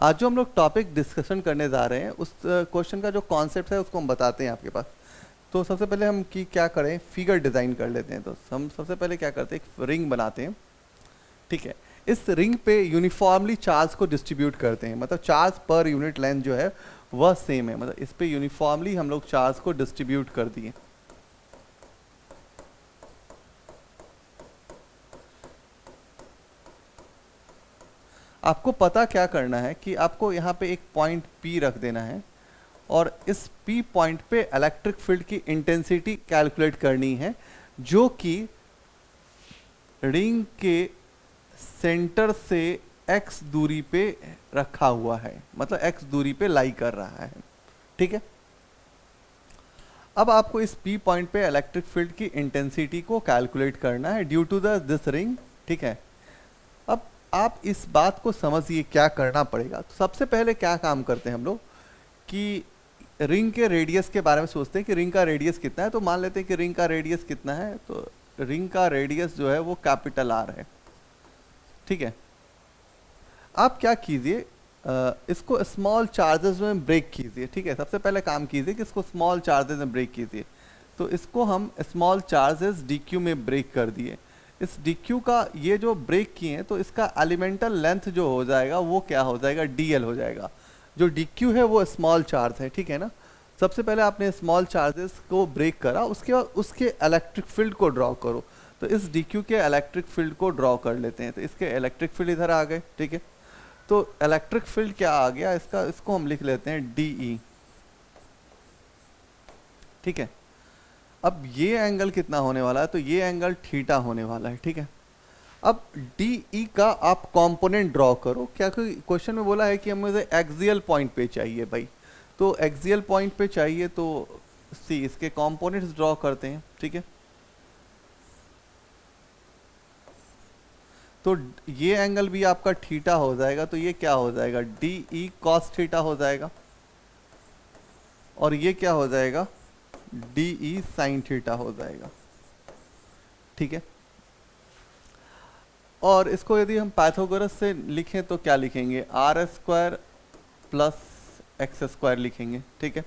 आज जो हम लोग टॉपिक डिस्कशन करने जा रहे हैं उस क्वेश्चन का जो कॉन्सेप्ट है उसको हम बताते हैं आपके पास। तो सबसे पहले हम की क्या करें, फिगर डिज़ाइन कर लेते हैं। तो हम सबसे पहले क्या करते हैं, एक रिंग बनाते हैं। ठीक है, इस रिंग पे यूनिफॉर्मली चार्ज को डिस्ट्रीब्यूट करते हैं, मतलब चार्ज पर यूनिट लेंथ जो है वह सेम है, मतलब इस पे यूनिफॉर्मली हम लोग चार्ज को डिस्ट्रीब्यूट कर दिए। आपको पता क्या करना है कि आपको यहाँ पे एक पॉइंट P रख देना है और इस P पॉइंट पे इलेक्ट्रिक फील्ड की इंटेंसिटी कैलकुलेट करनी है, जो कि रिंग के सेंटर से x दूरी पे रखा हुआ है, मतलब x दूरी पे लाई कर रहा है। ठीक है, अब आपको इस P पॉइंट पे इलेक्ट्रिक फील्ड की इंटेंसिटी को कैलकुलेट करना है ड्यू टू दिस रिंग। ठीक है, अब आप इस बात को समझिए क्या करना पड़ेगा। तो सबसे पहले क्या काम करते हैं हम लोग कि रिंग के रेडियस के बारे में सोचते हैं कि रिंग का रेडियस कितना है। तो मान लेते हैं कि रिंग का रेडियस कितना है, तो रिंग का रेडियस जो है वो कैपिटल R है। ठीक है, आप क्या कीजिए, इसको स्मॉल चार्जेस में ब्रेक कीजिए। ठीक है, सबसे पहले काम कीजिए कि इसको स्मॉल चार्जेस में ब्रेक कीजिए। तो इसको हम स्मॉल चार्जेस DQ में ब्रेक कर दिए। इस DQ का ये जो ब्रेक किए हैं तो इसका एलिमेंटल लेंथ जो हो जाएगा वो क्या हो जाएगा, DL हो जाएगा। जो DQ है वो स्मॉल चार्ज है। ठीक है ना, सबसे पहले आपने स्मॉल चार्जेस को ब्रेक करा, उसके बाद उसके इलेक्ट्रिक फील्ड को ड्रॉ करो। तो इस DQ के इलेक्ट्रिक फील्ड को ड्रॉ कर लेते हैं। तो इसके इलेक्ट्रिक फील्ड इधर आ गए। ठीक है, तो इलेक्ट्रिक फील्ड क्या आ गया इसका, इसको हम लिख लेते हैं DE। ठीक है, अब ये एंगल कितना होने वाला है, तो ये एंगल थीटा होने वाला है। ठीक है, अब DE का आप कंपोनेंट ड्रॉ करो। क्या कोई क्वेश्चन में बोला है कि हमें एक्सियल पॉइंट पे चाहिए भाई, तो एक्सियल पॉइंट पे चाहिए तो सी इसके कंपोनेंट्स ड्रॉ करते हैं। ठीक है, तो ये एंगल भी आपका थीटा हो जाएगा, तो ये क्या हो जाएगा, DE cos थीटा हो जाएगा, और ये क्या हो जाएगा, DE sin थीटा हो जाएगा। ठीक है, और इसको यदि हम पाइथागोरस से लिखें तो क्या लिखेंगे, R² प्लस x² लिखेंगे। ठीक है,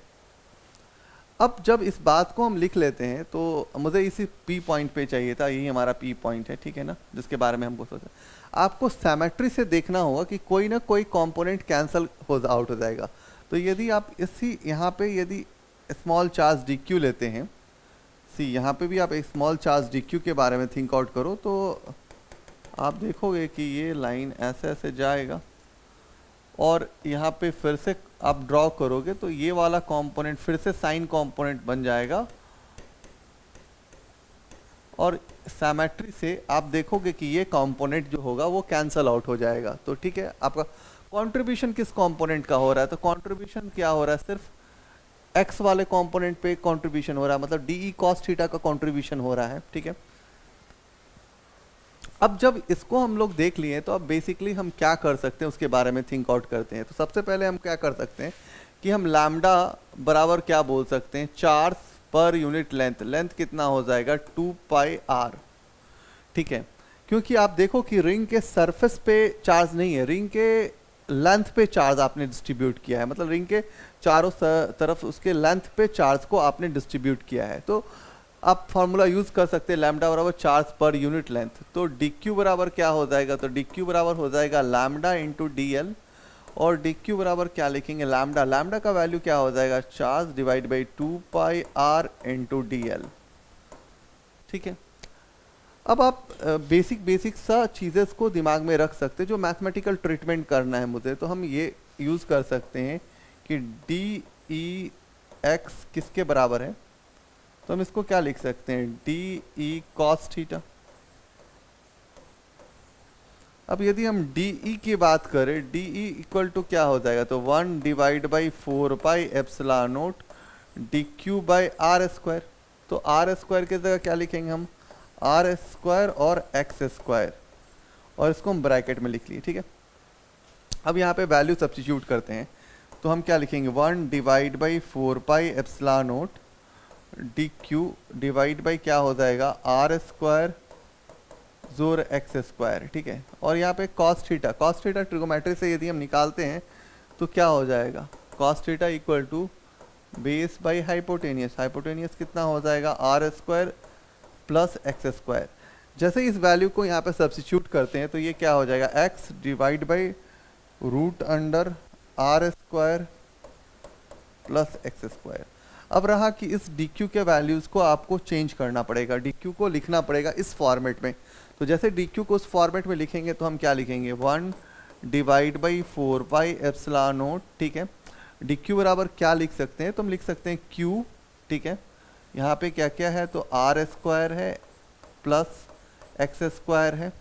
अब जब इस बात को हम लिख लेते हैं तो मुझे इसी P पॉइंट पे चाहिए था, यही हमारा P पॉइंट है। ठीक है ना, जिसके बारे में हमको सोचा। आपको सैमेट्री से देखना होगा कि कोई ना कोई कंपोनेंट कैंसिल आउट हो जाएगा। तो यदि आप इसी यहाँ पे यदि स्मॉल चार्ज DQ लेते हैं, सी यहाँ पे भी आप एक स्मॉल चार्ज DQ के बारे में थिंक आउट करो, तो आप देखोगे कि ये लाइन ऐसे ऐसे जाएगा और यहाँ पे फिर से आप ड्रॉ करोगे तो ये वाला कंपोनेंट फिर से साइन कंपोनेंट बन जाएगा, और सैमेट्री से आप देखोगे कि ये कंपोनेंट जो होगा वो कैंसल आउट हो जाएगा। तो ठीक है, आपका कंट्रीब्यूशन किस कंपोनेंट का हो रहा है, तो कंट्रीब्यूशन क्या हो रहा है, सिर्फ x वाले कंपोनेंट पे कंट्रीब्यूशन हो रहा है, मतलब DE cos थीटा का कंट्रीब्यूशन हो रहा है। ठीक है, अब जब इसको हम लोग देख लिए तो अब बेसिकली हम क्या कर सकते हैं उसके बारे में थिंक आउट करते हैं। तो सबसे पहले हम क्या कर सकते हैं कि हम लैम्डा बराबर क्या बोल सकते हैं, charge per unit length. Length कितना हो जाएगा, 2πr। ठीक है, क्योंकि आप देखो कि रिंग के सरफेस पे चार्ज नहीं है, रिंग के लेंथ पे चार्ज आपने डिस्ट्रीब्यूट किया है, मतलब रिंग के चारों तरफ उसके लेंथ पे चार्ज को आपने डिस्ट्रीब्यूट किया है। तो आप फॉर्मूला यूज कर सकते हैं, लैम्डा बराबर चार्ज पर यूनिट लेंथ। तो DQ बराबर क्या हो जाएगा, तो DQ बराबर हो जाएगा लैम्डा इंटू DL, और DQ बराबर क्या लिखेंगे, लैम्डा। लैम्डा का वैल्यू क्या हो जाएगा, charge divide by 2πr into DL। ठीक है, अब आप बेसिक सा चीज़ें को दिमाग में रख सकते हैं। जो मैथमेटिकल ट्रीटमेंट करना है मुझे, तो हम ये यूज़ कर सकते हैं कि DEx किसके बराबर है, तो हम इसको क्या लिख सकते हैं, DE cos थीटा। अब यदि हम DE की बात करें, DE इक्वल टू क्या हो जाएगा, तो 1 divide by 4πε0 DQ by R²। तो R² की जगह क्या लिखेंगे हम, R² और x², और इसको हम ब्रैकेट में लिख लिए। ठीक है, अब यहाँ पे वैल्यू सब्स्टिट्यूट करते हैं, तो हम क्या लिखेंगे, 1 divide by 4πε0 DQ divide by क्या हो जाएगा, R² जोर x²। ठीक है, और यहाँ पे cos थीटा ट्रिगोमेट्री से यदि हम निकालते हैं तो क्या हो जाएगा, cos theta equal to base by hypotenuse, hypotenuse कितना हो जाएगा R square plus X square. जैसे इस वैल्यू को यहाँ पे सब्स्टिट्यूट करते हैं तो ये क्या हो जाएगा, X divide by root under R square plus X square. अब रहा कि इस डी क्यू के वैल्यूज़ को आपको चेंज करना पड़ेगा, डी क्यू को लिखना पड़ेगा इस फॉर्मेट में। तो जैसे डी क्यू को उस फॉर्मेट में लिखेंगे तो हम क्या लिखेंगे, 1 divide by 4 pi epsilon naught, ठीक है। डी क्यू बराबर क्या लिख सकते हैं, तो हम लिख सकते हैं क्यू, ठीक है। यहाँ पे क्या क्या है, तो आर स्क्वायर है प्लस एक्स स्क्वायर है,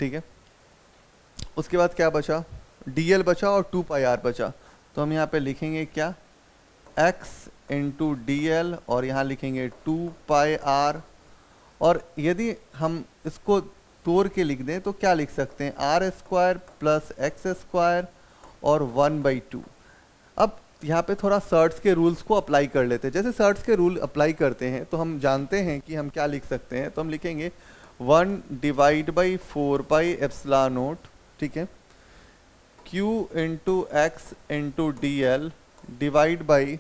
ठीक है। उसके बाद क्या बचा, डी एल बचा और 2 पाई आर बचा। तो हम यहाँ पे लिखेंगे क्या, x इंटू डी एल और यहाँ लिखेंगे 2 पाई आर। और यदि हम इसको तोड़ के लिख दें तो क्या लिख सकते हैं, R square plus X square और 1/2। अब यहाँ पे थोड़ा सर्ट्स के रूल्स को अप्लाई कर लेते हैं। जैसे सर्ट्स के रूल अप्लाई करते हैं तो हम जानते हैं कि हम क्या लिख सकते हैं, तो हम लिखेंगे 1 divide by 4 pi epsilon naught, ठीक है, q into X into D L divide by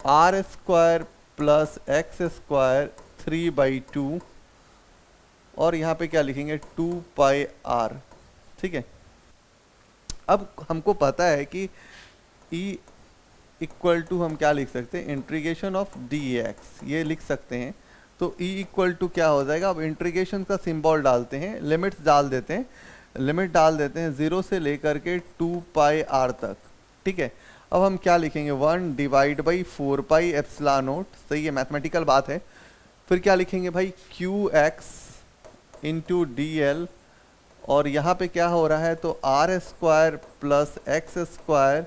R square plus X square 3/2 और यहाँ पे क्या लिखेंगे 2 पाई आर, ठीक है। अब हमको पता है कि E इक्वल टू हम क्या लिख सकते हैं, इंटीग्रेशन ऑफ dx, ये लिख सकते हैं। तो E इक्वल टू क्या हो जाएगा, अब इंटीग्रेशन का सिंबल डालते हैं, लिमिट्स डाल देते हैं, लिमिट डाल देते हैं 0 से लेकर के 2 पाई आर तक, ठीक है। अब हम क्या लिखेंगे, 1 divide by 4 pi epsilon naught, सही है, मैथमेटिकल बात है। फिर क्या लिखेंगे भाई, Q X into D L और यहाँ पे क्या हो रहा है, तो R square plus X square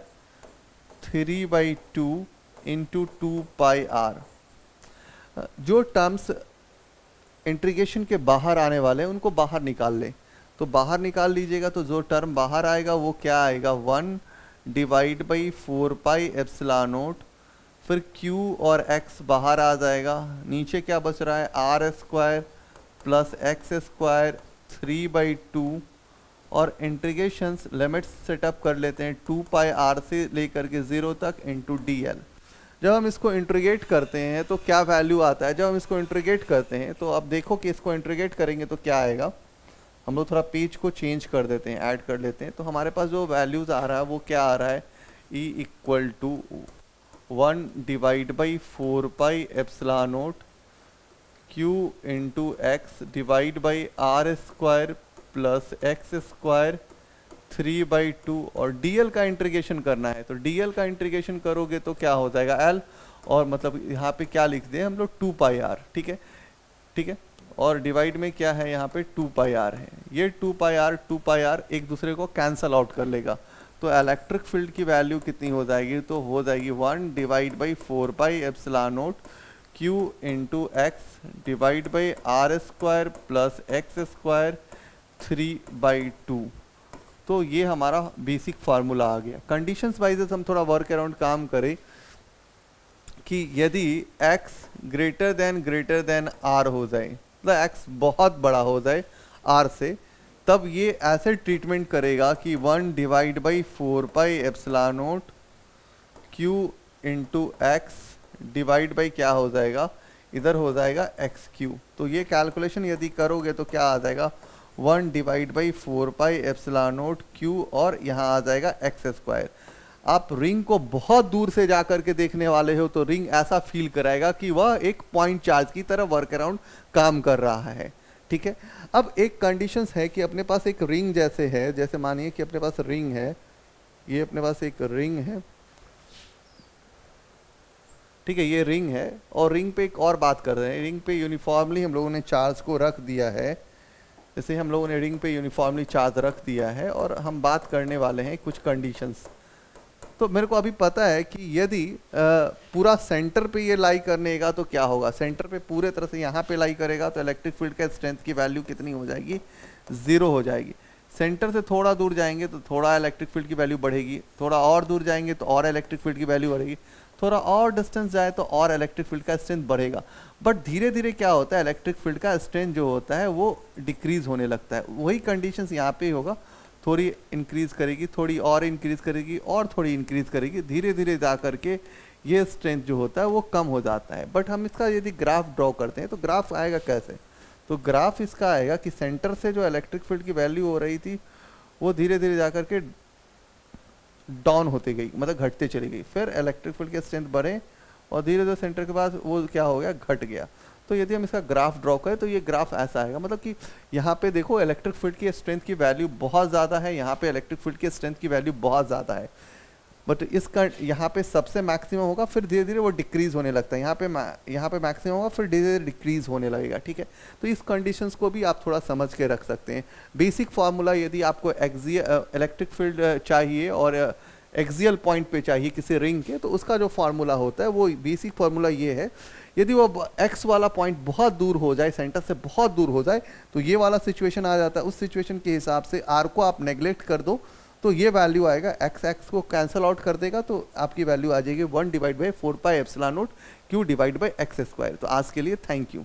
3/2 into 2 pi R. जो टर्म्स इंटीग्रेशन के बाहर आने वाले हैं उनको बाहर निकाल लें, तो बाहर निकाल लीजिएगा। तो जो टर्म बाहर आएगा वो क्या आएगा, 1 divide by 4 pi epsilon not, फिर q और x बाहर आ जाएगा, नीचे क्या बच रहा है, R square plus X square 3/2 और इंटीग्रेशंस लिमिट्स सेटअप कर लेते हैं 2 पाई आर से लेकर के 0 तक इंटू डी एल। जब हम इसको इंटीग्रेट करते हैं तो क्या वैल्यू आता है, जब हम इसको इंटीग्रेट करते हैं तो अब देखो कि इसको इंटीग्रेट करेंगे तो क्या आएगा। हम लोग थोड़ा पेज को चेंज कर देते हैं, ऐड कर लेते हैं, तो हमारे पास जो वैल्यूज़ आ रहा है वो क्या आ रहा है, E equal to 1 divide by 4 pi epsilon naught q into X divide by R square plus X square 3/2 और dl का इंटीग्रेशन करना है। तो dl का इंटीग्रेशन करोगे तो क्या हो जाएगा, l और मतलब यहाँ पे क्या लिख दें हम लोग 2 पाई आर, ठीक है, ठीक है। और डिवाइड में क्या है, यहाँ पे 2 पाई आर है, ये 2 पाई आर एक दूसरे को कैंसल आउट कर लेगा। तो इलेक्ट्रिक फील्ड की वैल्यू कितनी हो जाएगी, तो हो जाएगी 1 divide by 4 pi epsilon naught q into X divide by R square plus X square 3/2। तो ये हमारा बेसिक फार्मूला आ गया। कंडीशंस वाइज हम थोड़ा वर्क अराउंड काम करें कि यदि x ग्रेटर देन r हो जाए, मतलब x बहुत बड़ा हो जाए r से, तब ये ऐसे ट्रीटमेंट करेगा कि 1 divide by 4 pi epsilon naught q into X divide by क्या हो जाएगा, इधर हो जाएगा xq। तो ये कैलकुलेशन यदि करोगे तो क्या आ जाएगा, 1 divide by 4 pi epsilon naught q और यहाँ आ जाएगा एक्स स्क्वायर। आप रिंग को बहुत दूर से जा करके देखने वाले हो तो रिंग ऐसा फील कराएगा कि वह एक पॉइंट चार्ज की तरह वर्क अराउंड काम कर रहा है, ठीक है। अब एक कंडीशंस है कि अपने पास एक रिंग जैसे है, जैसे मानिए कि अपने पास रिंग है, ये अपने पास एक रिंग है, ठीक है, ये रिंग है। और रिंग पे एक और बात कर रहे हैं, रिंग पे यूनिफॉर्मली हम लोगों ने चार्ज को रख दिया है, जैसे हम लोगों ने रिंग पे यूनिफॉर्मली चार्ज रख दिया है और हम बात करने वाले हैं कुछ कंडीशंस। तो मेरे को अभी पता है कि यदि पूरा सेंटर पे ये लाई करनेगा तो क्या होगा, सेंटर पे पूरे तरह से यहाँ पे लाई करेगा तो इलेक्ट्रिक फील्ड का स्ट्रेंथ की वैल्यू कितनी हो जाएगी, 0 हो जाएगी। सेंटर से थोड़ा दूर जाएंगे तो थोड़ा इलेक्ट्रिक फील्ड की वैल्यू बढ़ेगी, थोड़ा और दूर जाएंगे तो और इलेक्ट्रिक फील्ड की वैल्यू बढ़ेगी, थोड़ा और डिस्टेंस जाए तो और इलेक्ट्रिक फील्ड का स्ट्रेंथ बढ़ेगा। बट धीरे धीरे क्या होता है, इलेक्ट्रिक फील्ड का स्ट्रेंथ जो होता है वो डिक्रीज होने लगता है। वही कंडीशंस यहाँ पे होगा, थोड़ी इंक्रीज करेगी, थोड़ी और इंक्रीज करेगी और थोड़ी इंक्रीज करेगी, धीरे धीरे जा करके ये स्ट्रेंथ जो होता है वो कम हो जाता है। बट हम इसका यदि ग्राफ ड्रॉ करते हैं तो ग्राफ आएगा कैसे? तो ग्राफ इसका आएगा कि सेंटर से जो इलेक्ट्रिक फील्ड की वैल्यू हो रही थी वो धीरे धीरे जा करके डाउन होती गई, मतलब घटते चली गई, फिर इलेक्ट्रिक फील्ड के स्ट्रेंथ बढ़े और धीरे धीरे सेंटर के पास वो क्या हो गया, घट गया। तो यदि हम इसका ग्राफ ड्रॉ करें तो ये ग्राफ ऐसा आएगा, मतलब कि यहाँ पे देखो इलेक्ट्रिक फील्ड की स्ट्रेंथ की वैल्यू बहुत ज़्यादा है, यहाँ पे इलेक्ट्रिक फील्ड की स्ट्रेंथ की वैल्यू बहुत ज़्यादा है, बट इसका यहाँ पे सबसे मैक्सिमम होगा, फिर धीरे धीरे वो डिक्रीज होने लगता है, यहाँ पे मैक्सिमम होगा, फिर धीरे धीरे डिक्रीज होने लगेगा। ठीक है, तो इस कंडीशंस को भी आप थोड़ा समझ के रख सकते हैं। बेसिक फार्मूला यदि आपको इलेक्ट्रिक फील्ड चाहिए और एक्सियल पॉइंट पे चाहिए किसी रिंग के, तो उसका जो फार्मूला होता है वो बेसिक फार्मूला ये है, यदि वो एक्स वाला पॉइंट बहुत दूर हो जाए, सेंटर से बहुत दूर हो जाए, तो ये वाला सिचुएशन आ जाता है। उस सिचुएशन के हिसाब से आर को आप नेग्लेक्ट कर दो तो ये वैल्यू आएगा, एक्स को कैंसिल आउट कर देगा तो आपकी वैल्यू आ जाएगी 1/4πε0 Q/x²। तो आज के लिए थैंक यू।